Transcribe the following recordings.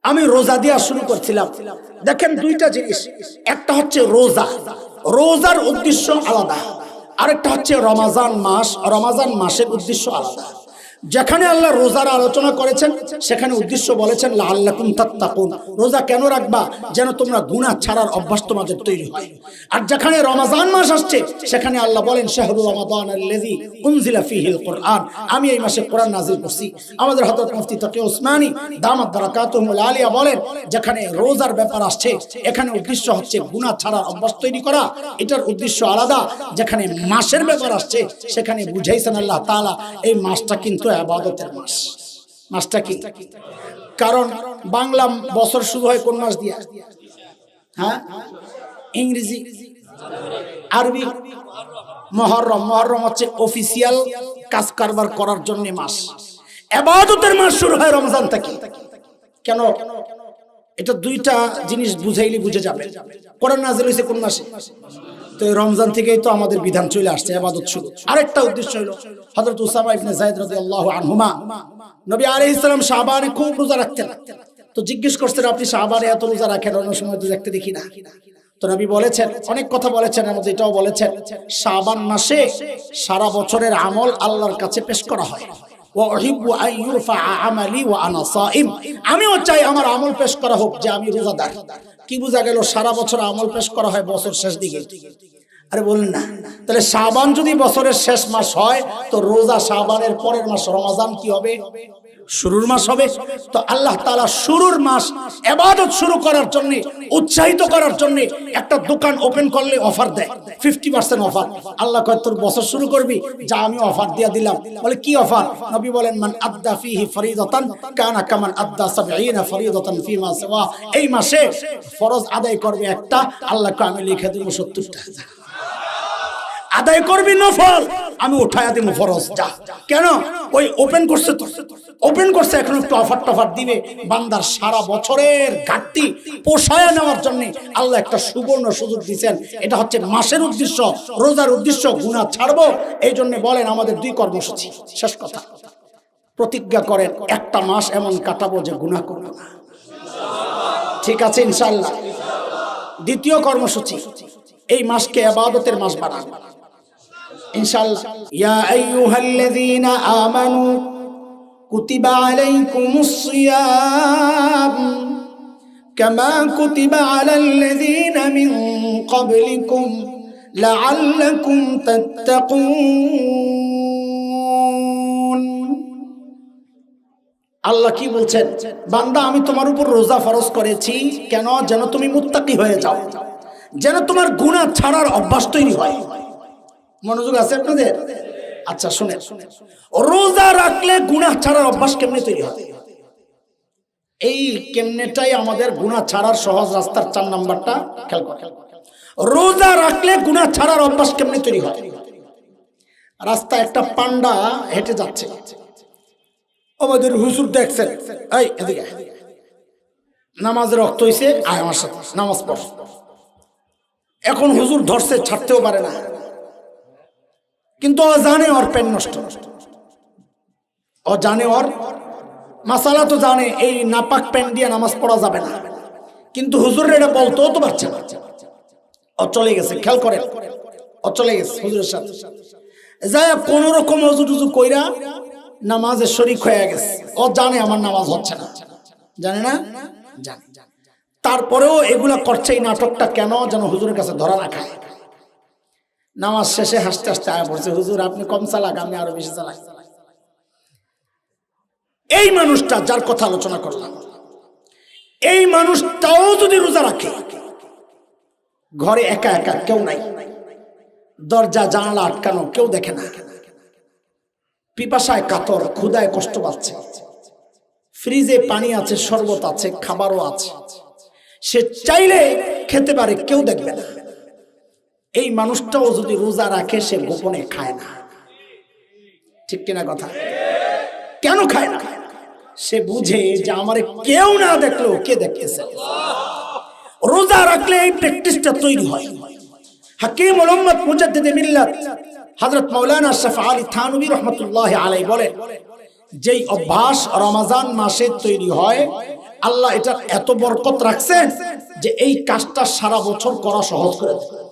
আমি রোজা দিয়া শুরু করছিলাম। দেখেন দুইটা জিনিস, একটা হচ্ছে রোজা, রোজার উদ্দেশ্য আলাদা, আরেকটা হচ্ছে রমাজান মাস, রমাজান মাসের উদ্দেশ্য আলাদা। যেখানে আল্লাহ রোজার আলোচনা করেছেন সেখানে উদ্দেশ্য বলেছেন লাআল্লাকুম তাত্তাকুন, রোজা কেন রাখবা, যেন তোমরা গুনাহ ছাড়ার অভ্যাস তোমাদের তৈরি হয়। আর যেখানে রমাজান মাস আসছে সেখানে আল্লাহ বলেন শাহরু রমাদানাল্লাযী উনজিলা ফীহিল কুরআন, আমি এই মাসে কোরআন নাযিল করছি। আমাদের হযরত মুফতি তাকি ওসমানী দামাত বারাকাতুহুল আলিয়া বলেন যেখানে রোজার ব্যাপার আসছে এখানে উদ্দেশ্য হচ্ছে গুনাহ ছাড়ার অভ্যাস তৈরি করা, এটার উদ্দেশ্য আলাদা। যেখানে মাসের ব্যাপার আসছে সেখানে বুঝাইছেন আল্লাহ তাআলা এই মাসটা কিন্তু ইবাদতের মাস। মাসটা কি? কারণ বাংলা বছর শুরু হয় কোন মাস দিয়া? হ্যাঁ, ইংরেজি, আরবি মুহররম। মুহররম হচ্ছে অফিসিয়াল কাজ কারবার করার জন্য মাস। ইবাদতের মাস শুরু হয় রমজান থেকে। কেন? এটা দুইটা জিনিস বুঝাইলে বুঝে যাবে। কোরআন নাযিল হয়েছে কোন মাসে? তো রমজান থেকেই তো আমাদের বিধান চলে আসছে, ইবাদত শুরু। আরেকটা উদ্দেশ্য হলো হযরত উসামা ইবনে যায়েদ রাদিয়াল্লাহু আনহুমা, নবী আলাইহিস সালাম শাবানে খুব রোজা রাখতেন। তো জিজ্ঞেস করছেন আপনি শাবানে এত রোজা রাখেন, অন্য সময় তো দেখতে দেখি না। তো নবী বলেছেন, অনেক কথা বলেছেন, আমাদের এটাও বলেছেন, শাবান মাসে সারা বছরের আমল আল্লাহর কাছে পেশ করা হয়। আমিও চাই আমার আমল পেশ করা হোক যে আমি রোজাদার। কি বোঝা গেল? সারা বছর আমল পেশ করা হয় বছর শেষ দিকে। আরে বলেন না, তাহলে শাবান যদি বছরের শেষ মাস হয় তো রোজা শাবানের পরের মাস রমজান কি হবে? শুরুর মাস হবে। তো আল্লাহ তাআলা শুরুর মাস ইবাদত শুরু করার জন্য, উৎসাহিত করার জন্য একটা দোকান ওপেন করলে অফার দেয়, 50% অফার। আল্লাহ কয় তোর বছর শুরু করবি, যা আমি অফার দিয়া দিলাম। বলে কি অফার? নবী বলেন মান আদ্দা ফীহি ফরিদাতান কানা কামান আদ্দা 70 ফরিদাতান ফীমা সিওয়া। এই মাসে ফরজ আদায় করবে একটা, আল্লাহ কয় আমি লিখে দেব 70টা। আদায় করবি নফল, আমি উঠায়া দিব ফরজ। যা। কেন? ওই ওপেন করছে, তো ওপেন করছে, এখন একটু অফার টফার দিবে। বান্দার সারা বছরের ঘাটতি পোষায় নেওয়ার জন্য আল্লাহ একটা সুবর্ণ সুযোগ দিয়েছেন। এটা হচ্ছে মাসের উদ্দেশ্য, রোজার উদ্দেশ্য গুনাহ ছাড়বো। এই জন্য বলেন আমাদের দুই কর্মসূচি। শেষ কথা, প্রতিজ্ঞা করেন একটা মাস এমন কাটাবো যে গুনাহ করবো না। ঠিক আছে ইনশাআল্লাহ। দ্বিতীয় কর্মসূচি, এই মাসকে ইবাদতের মাস বানাবো ইনশাআল্লাহ। ইয়া আইয়ুহাল্লাযীনা আমানু কুতিবা আলাইকুমুস সিয়াম কামা কুতিবা আলাল্লাযীনা মিন ক্বাবলিকুম লাআল্লাকুম তাত্তাকুন। আল্লাহ কি বলছেন? বান্দা আমি তোমার উপর রোজা ফরজ করেছি, কেন? যেন তুমি মুত্তাকি হয়ে যাও, যেন তোমার গুনাহ ছাড়ার অভ্যাস তৈরি হয়। মনোযোগ আছে আপনাদের? আচ্ছা শুনেন, রোজা রাখলে গুনাহ ছাড়ার অভ্যাস কেমনে তৈরি হয়? এই কেমনেটাই আমাদের গুনাহ ছাড়ার সহজ রাস্তার 4 নাম্বারটা খেয়াল করেন। রোজা রাখলে গুনাহ ছাড়ার অভ্যাস কেমনে তৈরি হয়? রাস্তা একটা পান্ডা হেঁটে যাচ্ছে, আমাদের হুজুর দেখছেন, এই এদিকে নামাজের রক্ত হইছে, আয় আমার সাথে নামাজ পড়। এখন হুজুর ধরছে, ছাড়তেও পারে না, কিন্তু ও জানে ওর পেন নষ্ট, ও জানে ওর মাসালা তো জানে, এই নাপাক পেন দিয়ে নামাজ পড়া যাবে না, কিন্তু হুজুরের এটা বলতেও তো পারছে না। ও চলে গেছে, খেয়াল করে, ও চলে গেছে হুজুরের সাথে, যাই কোন রকম হুজুর টুজুর কইরা নামাজের শরীক হয়ে গেছে। ও জানে আমার নামাজ হচ্ছে না, জানে না, জানে। তারপরেও এগুলা করছে, এই নাটকটা কেন? যেন হুজুরের কাছে ধরা না খায়। নামাজ শেষে হাসতে হাসতে আয়া পড়ছে, হুজুর আপনি কম চালাক, আমি আরো বেশি চালাই। এই মানুষটা যার কথা আলোচনা করলাম, এই মানুষটাও যদি রোজা রাখে, ঘরে একা একা, কেউ নাই, দরজা জানালা আটকানো, কেউ দেখে না, পিপাসায় কাতর, ক্ষুধায় কষ্ট পাচ্ছে, ফ্রিজে পানি আছে, শরবত আছে, খাবারও আছে, সে চাইলে খেতে পারে, কেউ দেখবে না, এই মানুষটাও যদি রোজা রাখে সে গোপনে খায় না। ঠিক কিনা কথা? কেন খায় না? সে বুঝে যে আমারে কেউ না দেখলেও কে দেখতেছে। রোজা রাখলে এই প্র্যাকটিসটা তৈরি হয়। হাকিম উম্মত মুজাদ্দিদে মিল্লাত হযরত মাওলানা আশরাফ আলী থানভী রাহমাতুল্লাহি আলাইহি বলেন, যেই অভ্যাস রমজান মাসে তৈরি হয় আল্লাহ এটা এত বরকত রাখছেন যে এই কাজটা সারা বছর করা সহজ করে দেয়।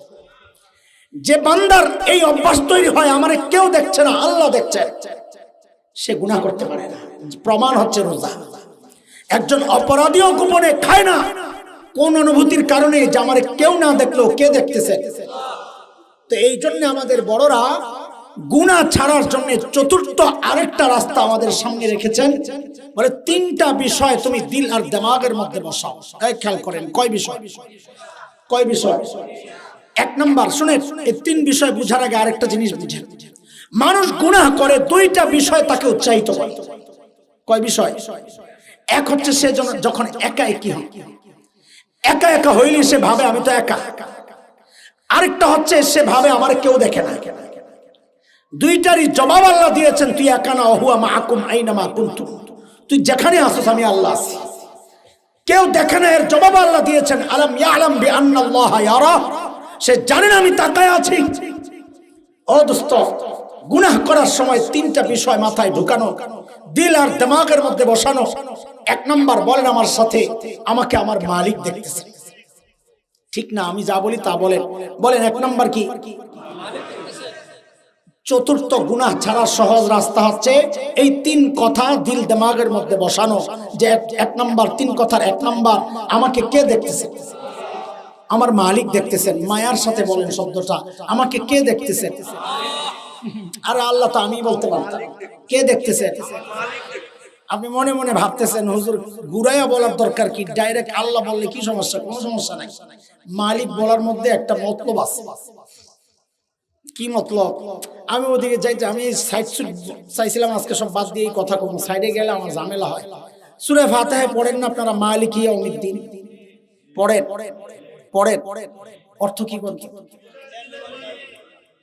যে বান্দার এই অভ্যাস তৈরি হয় আমারে কেউ দেখছে না আল্লাহ দেখছে, সে গুনাহ করতে পারে না। প্রমাণ হচ্ছে রোজা। একজন অপরাধীও গোপনে খায় না, কোন অনুভূতির কারণে? যে আমারে কেউ না দেখলো, কে দেখতেছে? তো এই জন্য আমাদের বড়রা গুনাহ ছাড়ার জন্য চতুর্থ আরেকটা রাস্তা আমাদের সামনে রেখেছেন। বলে তিনটা বিষয় তুমি দিল আর দিমাগের মধ্যে বসাও। খেয়াল করেন কয় বিষয়? কয় বিষয়? এক নাম্বার, শুনেন, এই তিন বিষয় বুঝার আগে আরেকটা জিনিস বুঝেন। মানুষ গুনাহ করে দুইটা বিষয় তাকে উৎসাহিত করে। কয় বিষয়? এক হচ্ছে সে যখন একা একই হয়, একা একা হইলে সে ভাবে আমি তো একা। আরেকটা হচ্ছে সে ভাবে আমার কেউ দেখে না। দুইটারই জবাব আল্লাহ দিয়েছেন, তুই একা না, হুয়া মাআকুম আইনামা কুনতুম, তুই যেখানে আসিস আমি আল্লাহ আছি। কেউ দেখে না, এর জবাব আল্লাহ দিয়েছেন, আলাম ইয়ালাম বিআন্নাল্লাহ ইয়ারা, সে জানে না আমি তাকায় আছি। ও দোস্ত, গুনাহ করার সময় তিনটা বিষয় মাথায় ঢুকানো, দিল আর দিমাগের মধ্যে বসানো। এক নাম্বার, বলেন আমার সাথে, আমাকে আমার মালিক দেখতেছে। ঠিক না? আমি যা বলি তা বলেন। বলেন এক নাম্বার কি? চতুর্থ গুনাহ ছাড়ার সহজ রাস্তা হচ্ছে এই তিন কথা দিল দিমাগের মধ্যে বসানো। যে এক নাম্বার, তিন কথার এক নাম্বার, আমাকে কে দেখতেছে? আমার মালিক দেখতেছেন। মায়ার সাথে বলেন শব্দটা, আমাকে কে দেখতেছেন? আরে আল্লাহ তো আমি বলতে পারতাম, কে দেখতেছেন? আপনি মনে মনে ভাবতেছেন হুজুর ঘুরাইয়া বলার দরকার কি, ডাইরেক্ট আল্লাহ বললে কি সমস্যা? কোনো সমস্যা নাই। মালিক বলার মধ্যে একটা মতলব আছে। কি মতলব? আমি ওদিকে যাইতে, আমি সাইড চাইছিলাম আজকে সব বাদ দিয়ে কথা কম, সাইডে গেলে আমার ঝামেলা হয়। সূরা ফাতিহা পড়েন না আপনারা? মালিক ইয়াউমিদ্দিন পড়েন, পড়েন। অর্থ কি বলেন?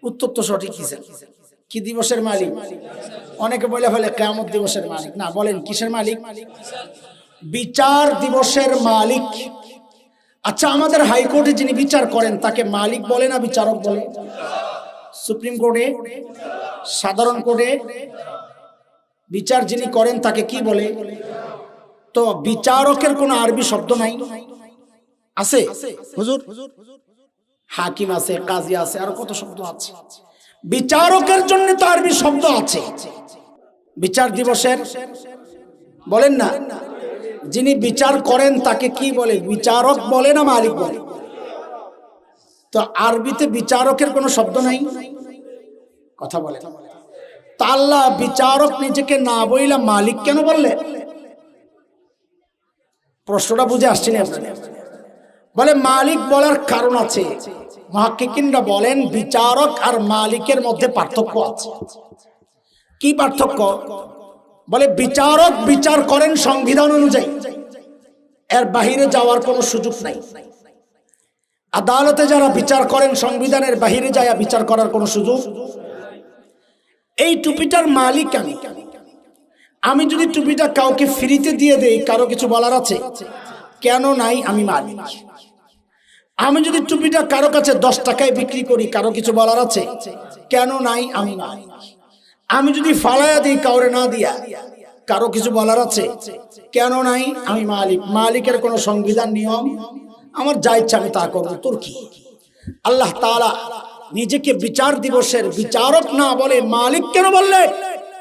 উত্তর তো সঠিক কি দিবসের মালিক? অনেকে বলে ফেলে কিয়ামত দিবসের মালিক। না, বলেন কিসের মালিক? বিচার দিবসের মালিক। আচ্ছা, আমাদের হাইকোর্টে যিনি বিচার করেন তাকে মালিক বলে না বিচারক বলে? সুপ্রিম কোর্টে, সাধারণ কোর্টে বিচার যিনি করেন তাকে কি বলে? তো বিচারকের কোনো আরবি শব্দ নাই? আছে হুজুর? হাকিম আছে, কাজী আছে, আর কত শব্দ আছে। বিচারকের জন্য তো আরবি শব্দ আছে। বিচার দিবসের বলেন না, যিনি বিচার করেন তাকে কি বলে? বিচারক বলে না মালিক বলে? তো আরবিতে বিচারকের কোনো শব্দ নাই, কথা বলে। তা আল্লাহ বিচারক নিজেকে না বইলা মালিক কেন বললে? প্রশ্নটা বুঝে আসছে না আপনাদের? বলে মালিক বলার কারণ আছে। মুহাক্কিকিনরা বলেন বিচারক আর মালিকের মধ্যে পার্থক্য আছে। কি পার্থক্য? বলে বিচারক বিচার করেন সংবিধান অনুযায়ী, এর বাহিরে যাওয়ার কোনো সুযোগ নাই। আদালতে যারা বিচার করেন সংবিধানের বাহিরে যায় বিচার করার কোনো সুযোগ। এই টুপিটার মালিক আমি। আমি যদি টুপিটা কাউকে ফ্রিতে দিয়ে দেই, কারো কিছু বলার আছে? কেন নাই? আমি মালিক। আমি যদি টুপিটা কারো কাছে 10 টাকায় বিক্রি করি, কারো কিছু বলার আছে? কেন নাই? আমি মালিক। আমি যদি ফালায়া দিই কাউরে না দিয়া, কারো কিছু বলার আছে? কেন নাই? আমি মালিক। মালিকের কোনো সংবিধান নিয়ম, আমার যা ইচ্ছা আমি তা করবো, তোর কি? আল্লাহ তাআলা নিজেকে বিচার দিবসের বিচারক না বলে মালিক কেন বললে?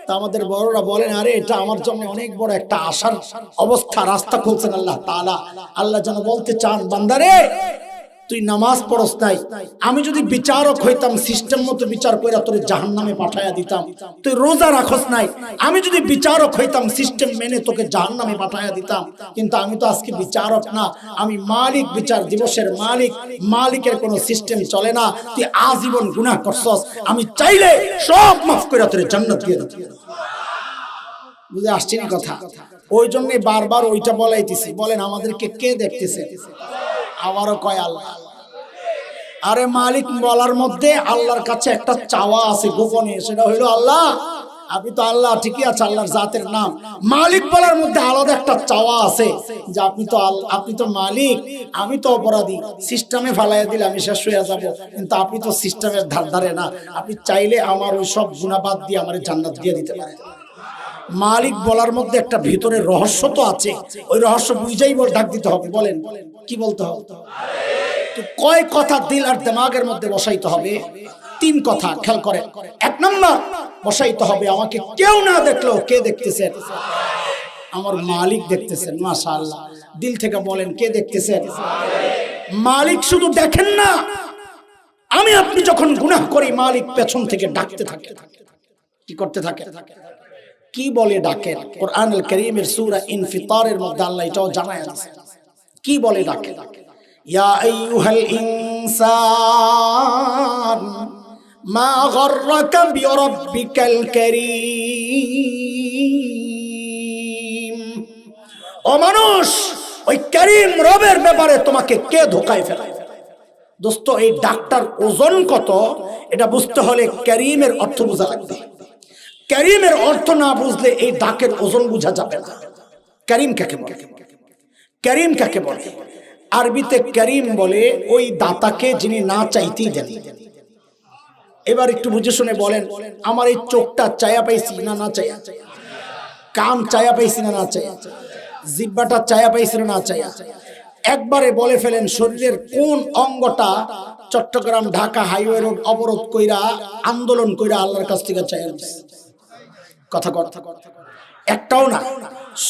তা আমাদের বড়রা বলেন, আরে এটা আমার জন্য অনেক বড় একটা আশার অবস্থা, রাস্তা খুলছেন আল্লাহ তাআলা। আল্লাহ যেন বলতে চান, বান্দারে তুই নামাজ পড়স নাই, আমি যদি বিচারক হইতাম সিস্টেম মতো বিচার কইরা তোরে জাহান্নামে পাঠায়া দিতাম। তুই রোজা রাখস নাই, আমি যদি বিচারক হইতাম সিস্টেম মেনে তোকে জাহান্নামে পাঠায়া দিতাম। কিন্তু আমি তো আজকে বিচারক না, আমি মালিক, বিচার দিবসের মালিক। মালিকের কোনো সিস্টেম চলে না। তুই আজীবন গুনাহ করছস, আমি চাইলে সব মাফ কইরা তোরে জান্নাত দিয়ে দিতাম। বুঝে আসছে না কথা? ওই জন্যই বারবার ওইটা বলাইতেছি। বলেন আমাদেরকে কে দেখতেছে? আবারও কয় আল্লাহ। আরে মালিক বলার মধ্যে আল্লাহর কাছে একটা চাওয়া আছে গোপনে, সেটা হইলো আল্লাহ আপনি তো আল্লাহ, ঠিকই আছে, আল্লাহর জাতের নাম। মালিক বলার মধ্যে আলাদা একটা চাওয়া আছে যে আপনি তো মালিক, আমি তো অপরাধী, সিস্টেমে ফালাইয়া দিলে আমি শেষ হয়ে যাব, কিন্তু আপনি তো সিস্টেমের ধার ধারে না। আপনি চাইলে আমার ওই সব গুনাহ বাদ দিয়ে আমার জান্নাত দিয়ে দিতে পারেন। মালিক বলার মধ্যে একটা ভিতরে রহস্য তো আছে, ওই রহস্য বুঝেই ডাক দিতে হবে। বলেন কি বলতে হবে? তো কয় কথা দিল আর দিমাগের মধ্যে বসাইতে হবে? 3 কথা, খেয়াল করে। 1 নম্বর বসাইতে হবে, আমাকে কেউ না দেখলেও কে দেখতেছেন? আমার মালিক দেখতেছেন। মাশাআল্লাহ, দিল থেকে বলেন কে দেখতেছেন? মালিক শুধু দেখেন না, আমি আপনি যখন গুনাহ করি মালিক পেছন থেকে ডাকতে থাকে। কি করতে থাকে? কি বলে ডাকেন? কোরআনুল কারীমের সূরা ইনফিতারের মধ্যে আল্লাহ এটাও জানায় আছে। কি বলে ডাকে? ইয়া আইয়ুহাল ইনসান মা গররাকা বিরাব্বিকাল কারীম। ও মানুষ, ওই কারীম রবের ব্যাপারে তোমাকে কে ধোঁকায় ফেলায়? দোস্ত, এই ডাক্তার ওজন কত এটা বুঝতে হলে কারীমের অর্থ বোঝা লাগবে। কারীমের অর্থ না বুঝলে এই ডাকের ওজন বোঝা যাবে না। কারীম কাকে বলে? কারীম কাকে বলে? আরবিতে কারীম বলে ওই দাতাকে যিনি না চাইতেই দেন। এবার একটু বুঝে শুনে বলেন, আমার এই চোখটা চায়া পাইছি না না চায়া? কান চায়া পাইছি না না চায়া? জিহ্বাটা চায়া পাইছি না না চায়া? একবারে বলে ফেলেন, শরীরের কোন অঙ্গটা চট্টগ্রাম ঢাকা হাইওয়ে রোড অবরোধ কইরা আন্দোলন কইরা আল্লাহর কাছ থেকে চাইয়া? কথা কথা একটাও না,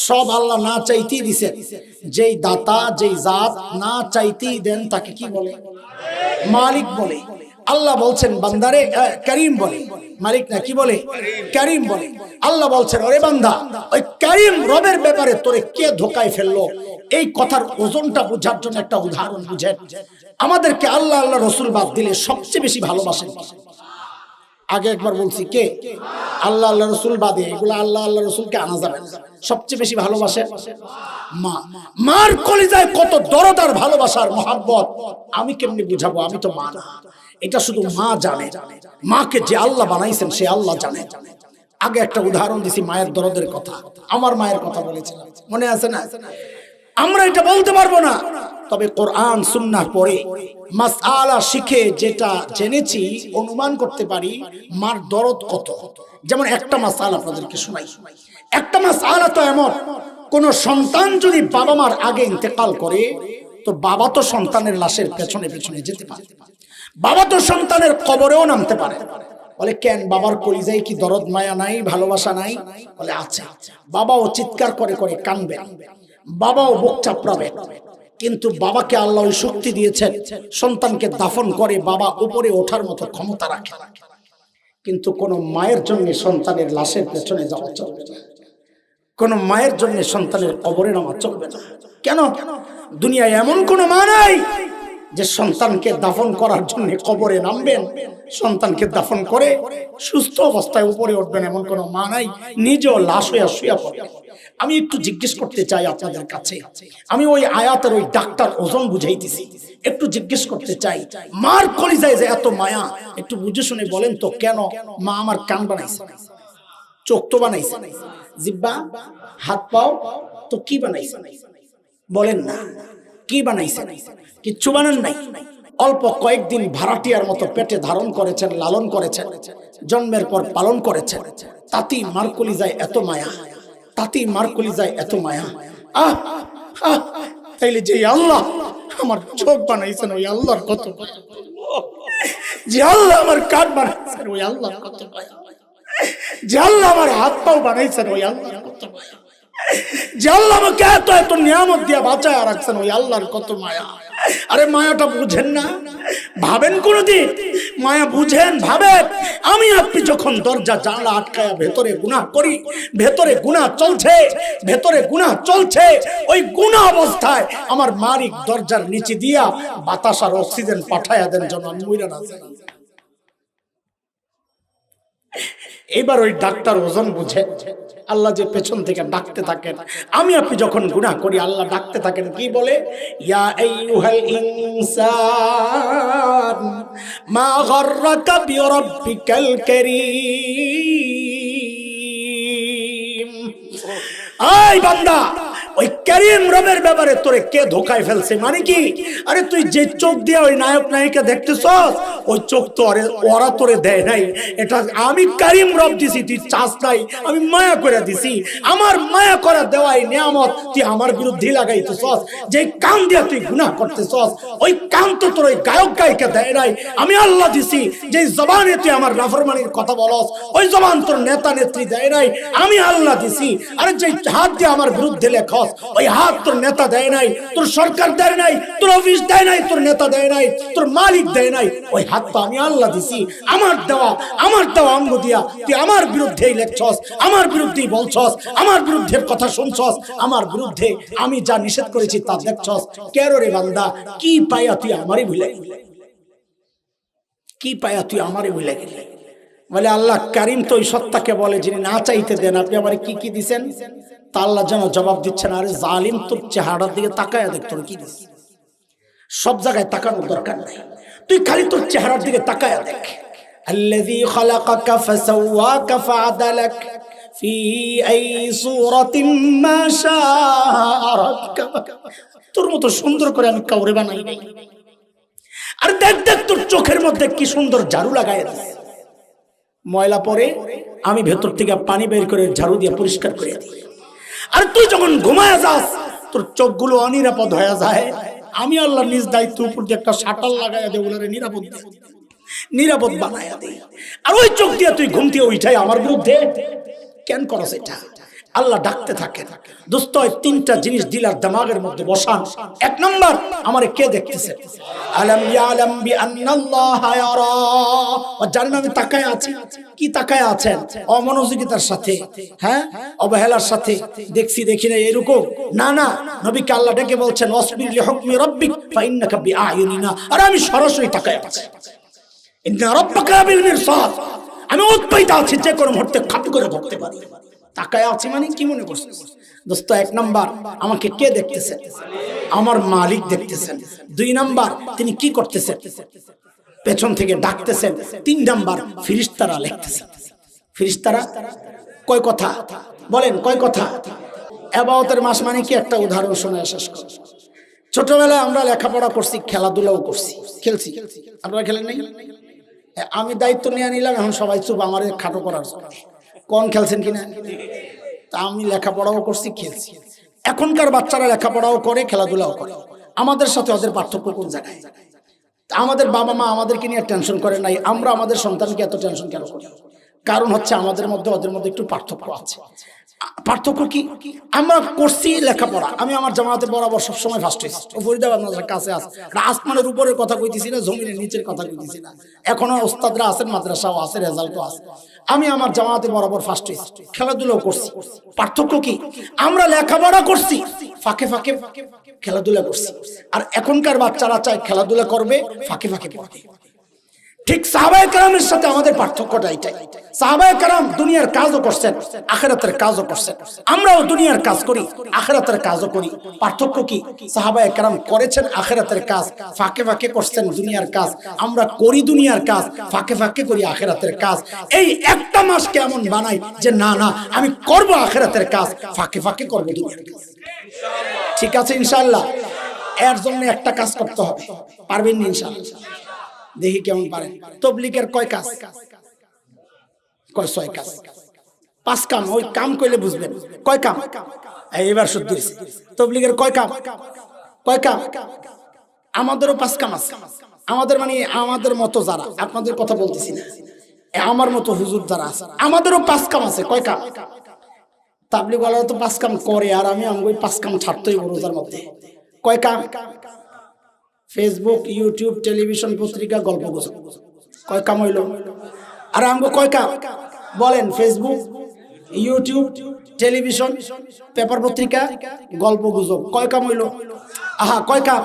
সব আল্লাহ না চাইতেই দিছে। যেই দাতা, যেই জাত না চাইতেই দেন তাকে কি বলে? মালিক বলে। আল্লাহ বলছেন বান্দারে কারীম বলে, মালিক না কি বলে? কারীম বলে। আল্লাহ বলছেন, ওরে বান্দা, ওই কারীম রবের ব্যাপারে তোরে কে ধোকায় ফেললো? এই কথার ওজনটা বোঝার জন্য একটা উদাহরণ বুঝেন। আমাদেরকে আল্লাহ আল্লাহ রসুল বাদ দিলে সবচেয়ে বেশি ভালোবাসেন। আগে একবার বলছি কে? আল্লাহ আল্লাহ রসুল বাদে এগুলো আল্লাহ আল্লাহ রসুলকে আনা যাবে না। সবচেয়ে বেশি ভালোবাসে মা। মার কলিজায় কত দরদ আর ভালোবাসার মহাব্বত আমি কেমনি বুঝাবো? আমি তো মা না, এটা শুধু মা জানে। মাকে যে আল্লাহ বানাইছেন সে আল্লাহ জানে। আগে একটা উদাহরণ দিছি মায়ের দরদের কথা, আমার মায়ের কথা বলেছিলাম, মনে আছে না? আমরা এটা বলতে পারবো না, তবে কোরআন সুন্নাহ পড়ে মাসআলা শিখে যেটা জেনেছি অনুমান করতে পারি মার দরদ কত। যেমন একটা মাসআলা আপনাদেরকে শোনাই। একটা মাসআলা তো এমন, কোন সন্তান যদি বাবা মার আগে ইন্তেকাল করে তো বাবা তো সন্তানের লাশের পেছনে পেছনে যেতে পারে, বাবা তো সন্তানের কবরেও নামতে পারে। বলে কেন? বাবার কলিজায় কি দরদ মায়া নাই, ভালোবাসা নাই? বলে আচ্ছা। বাবাও চিৎকার করে করে কাঁদবে, বাবাও বুক চাপড়াবে, কিন্তু বাবাকে আল্লাহ ওই শক্তি দিয়েছেন সন্তানকে দাফন করে বাবা উপরে ওঠার মতো ক্ষমতা রাখে। কিন্তু কোন মায়ের জন্য সন্তানের লাশের পেছনে যাওয়া চলবে না, কোন মায়ের জন্য সন্তানের কবরে নামা চলবে না। কেন? দুনিয়ায় এমন কোন মা নাই যে সন্তানকে দাফন করার জন্য কবরে নামবেন, সন্তানকে দাফন করে সুস্থ অবস্থায় উপরে উঠবেন, এমন কোন মা নাই। নিজেও লাশ হইয়া শুয়ে পড়ে। আমি একটু জিজ্ঞেস করতে চাই আপনাদের কাছে, আমি ওই আয়াতের ওই ডাক্তার ওজন বুঝাইতেছি, একটু জিজ্ঞেস করতে চাই, মার কলিজায় যে এত মায়া, একটু বুঝে শুনে বলেন তো কেন মা আমার কান বানাইছে, চোখ তো বানাইছে, জিহ্বা, হাত পাও, তো কি বানাইছে? বলেন না, কি বানাইছে? কিচ্ছু বানান নাই। অল্প কয়েকদিন ভাড়াটিয়ার মতো পেটে ধারণ করেছেন, লালন করেছেন, জন্মের পর পালন করেছেন, তাতেই মার কলিজায় এত মায়া, তাতেই মার কলিজায় এত মায়া। আহ আহ, তাইলে যে আল্লাহ আমার চোখ বানাইছেন ওই আল্লাহর কত, যে আল্লাহ আমার কান বানাইছেন ওই আল্লাহর কত মায়া, যে আল্লাহ আমার হাত পাও বানাইছেন ওই আল্লাহর কত মায়া, যে আল্লাহ আমাকে এত এত নিয়ামত দিয়া বাঁচায় রাখছেন ওই আল্লাহর কত মায়া। আরে মায়াটা বুঝেন না? ভাবেন কোনদিন? মায়া বুঝেন, ভাবেন? আমি আপনি যখন দরজা জানলা আটকায়া ভেতরে গুনাহ করি, ভেতরে গুনাহ চলছে, ভেতরে গুনাহ চলছে, ওই গুনাহ অবস্থায় আমার মালিক দরজার নিচে দিয়া বাতাস আর অক্সিজেন পাঠায়া দেন যেন আমি মইরা না যাই। এবার ওই ডাক্তার ওজন বুঝে আল্লাহ যে পেছন থেকে ডাকতে থাকেন, আমি আপনি যখন গুনাহ করি আল্লাহ ডাকতে থাকেন, কি বলে? ইয়া আইয়ুহাল ইনসান মা গররাকা বিরাব্বিকাল কারীম। আই বান্দা, ওই কারীম রবের ব্যাপারে তোরে কে ধোকায় ফেলছে? মানে কি? আরে তুই যে চোখ দিয়ে ওই নায়ক নায়িকা দেখতেছস, ওই চোখ তো ওরা তোরে দেয় নাই, এটা আমি কারীম রব দিছি, তুই চাস নাই, আমি মায়া করে দিছি। আমার মায়া করা দেওয়াই নিয়ামত তুই আমার বিরুদ্ধে লাগাইতেছস। যে কান দিয়ে তুই গুনাহ করতেছস, ওই কান তো তোর ওই গায়ক গায়িকা দেয় নাই, আমি আল্লাহ দিছি। যে জবানে তুই আমার নাফরমানির কথা বলস, ওই জবান তোর নেতা নেত্রী দেয় নাই, আমি আল্লাহ দিছি। আরে যে হাত দিয়ে আমার বিরুদ্ধে লেখস, ওই হাত তোর নেতা দেয় নাই, তোর সরকার দেয় নাই, তোর অফিস দেয় নাই, তোর নেতা দেয় নাই, তোর মালিক দেয় নাই, ওই হাত তো আমি আল্লাহ দিছি। আমার দেওয়া অঙ্গ দিয়া তুই আমার বিরুদ্ধেই লেখছস, আমার বিরুদ্ধেই বলছস, আমার বিরুদ্ধে কথা শুনছস, আমার বিরুদ্ধে আমি যা নিষেধ করেছি তা দেখছস। কেন রে বান্দা, কি পাইয়া তুই আমারই ভুলে গেলি? কি পাইয়া তুই আমারই ভুলে গেলি? বলে আল্লাহ কারীম তো ওই সত্তাকে বলে যিনি না চাইতে দেন, আপনি আমারে কি কি দিছেন? তা আল্লাহ যেন জবাব দিচ্ছেন, আরে জালিম, তোর চেহারার দিকে তাকায়া দেখ, তোর কি দিস। সব জায়গায় তাকানোর দরকার নাই, তুই খালি তোর চেহারার দিকে তাকায়া দেখ। আল্লাযী খালাকাকা ফাসাওয়াকা ফাআদালাক ফি আই সূরাতিন মা শাআ রাক্কাবাক। তোর মতো সুন্দর করে আমি কাউরে বানাই নাই। আর দেখ দেখ তোর চোখের মধ্যে কি সুন্দর ঝাড়ু লাগায় দিস। ময়লা পরে আমি ভেতর থেকে পানি বের করে ঝাড়ু দিয়ে পরিষ্কার করে দিই। আর তুই যখন ঘুমায় যাস, তোর চোখগুলো অনিরাপদ হয়ে যায়, আমি আল্লাহ নিজ দায়িত্ব উপর দিয়ে একটা শাটার লাগাইয়া দেই, ওগুলোরে নিরাপদ বানাইয়া দেই। আর ওই চোখ দিয়ে তুই ঘুম থেকে উঠাই আমার বিরুদ্ধে কেন করস এটা? আল্লাহ ডাকতে থাকেন। দোস্ত, তিনটা জিনিস দিলার দিমাগের মধ্যে বসান। এক নাম্বার, আমারে কে দেখতেছে? আলাম ইয়ালাম বিআন্নাল্লাহা ইয়ারা। ও জানেন আমি তাকায় আছি। কি তাকায় আছেন? অমনোযোগিতার সাথে, হ্যাঁ, অবহেলার সাথে, দেখছি দেখি না এরকম না। না, নবীকে আল্লাহ ডেকে বলছেন ওয়াসবির লিহুকমি রাব্বিক ফাইন্নাকা বিআয়ুনিনা। আর আমি সরাসরি তাকায় আছি। ইন্না রাব্বাকা বিল মিরসাদ। আমি উৎপাইত আছি, যে কোনো মুহূর্তে খাপ করে ধরতে পারি। তাকায় আছি মানে কি মনে করছিস? দোস্ত, এক নাম্বার, আমাকে কে দেখতেছেন? আমার মালিক দেখতেছেন। দুই নাম্বার, তিনি কি করতেছেন? পেছন থেকে ডাকতেছেন। তিন নাম্বার, ফেরেশতারা লিখতেছেন। ফেরেশতারা কয় কথা বলেন? কয় কথা? ইবাদতের মাস মানে কি? একটা উদাহরণ শোনায় শেষ করি। ছোটবেলায় আমরা লেখাপড়া করছি, খেলাধুলাও করছি, খেলছি। আপনারা খেলেন নাই? আমি দায়িত্ব নিয়ে নিলাম, এখন সবাই চুপ আমার খাটো করার জন্য। কোন খেলছেন কিনা? তা আমি লেখাপড়াও করছি, খেলছি। এখনকার বাচ্চারা লেখাপড়াও করে, খেলাধুলাও করে। আমাদের সাথে ওদের পার্থক্য কোন জায়গায়? আমাদের বাবা মা আমাদেরকে নিয়ে টেনশন করে নাই, আমরা আমাদের সন্তানকে এত টেনশন কেন করি? কারণ হচ্ছে আমাদের মধ্যে ওদের মধ্যে একটু পার্থক্য আছে। পার্থক্য কি? আমরা করছি লেখাপড়া, আমি আমার জামাতে বরাবর সবসময় ফার্স্ট হয়েছি। ফরিদাব আপনাদের কাছে আছে, আসমানের উপরের কথা কইতেছি না, জমিনের নিচের কথা কইতেছি না। এখনো ওস্তাদরা আছেন, মাদ্রাসাও আছে, রেজাল্টও আছে। আমি আমার জামাতে বরাবর ফার্স্ট হয়েছি, খেলাধুলাও করছি। পার্থক্য কি? আমরা লেখাপড়া করছি, ফাঁকে ফাঁকে খেলাধুলা করছি। আর এখনকার বাচ্চারা চায় খেলাধুলা করবে, ফাঁকে ফাঁকে পড়বে। ঠিক সাহাবায়ে কেরামের সাথে আমাদের পার্থক্যটা এটাই। সাহাবায়ে কেরাম দুনিয়ার কাজও করছেন, আখিরাতের কাজও করছেন। আমরাও দুনিয়ার কাজ করি, আখিরাতের কাজও করি। পার্থক্য কি? সাহাবায়ে কেরাম করেছেন আখিরাতের কাজ, ফাঁকে ফাঁকে করছেন দুনিয়ার কাজ। আমরা করি দুনিয়ার কাজ, ফাঁকে ফাঁকে করি আখিরাতের কাজ। এই একটা মাস কেমন বানাই যে না না আমি করব আখিরাতের কাজ, ফাঁকে ফাঁকে করব দুনিয়ার কাজ। ঠিক আছে ইনশাআল্লাহ? এর জন্য একটা কাজ করতে হবে, পারবেন না ইনশাআল্লাহ? দেখি কেমন পারেন। তাবলীগের কয় কাজ? কয়? 6 কাজ, 5 কাম। ওই কাম কইলে বুঝবেন কয় কাম। এইবার শুদ্ধ হইছে। তাবলীগের কয় কাম? কয় কাম? আমাদেরও 5 কাম আছে। আমাদের মানে আমাদের মতো যারা, আপনাদের কথা বলতেছি না, আমার মতো হুজুর যারা আছে, আমাদেরও 5 কাম আছে। কয় কাম? তাবলীগ ওয়ালারা তো 5 কাম করে, আর আমি ওই 5 কাম ছাড়তেই রোজার মধ্যে। কয় কাম? ফেসবুক, ইউটিউব, টেলিভিশন, পত্রিকা, গল্প গুজব। কয় কাম হইল? আর আমগো কয় কাম বলেন? ফেসবুক, ইউটিউব, টেলিভিশন, পেপার, পত্রিকা, গল্প গুজব। কয় কাম হইল? আহা, কয় কাম?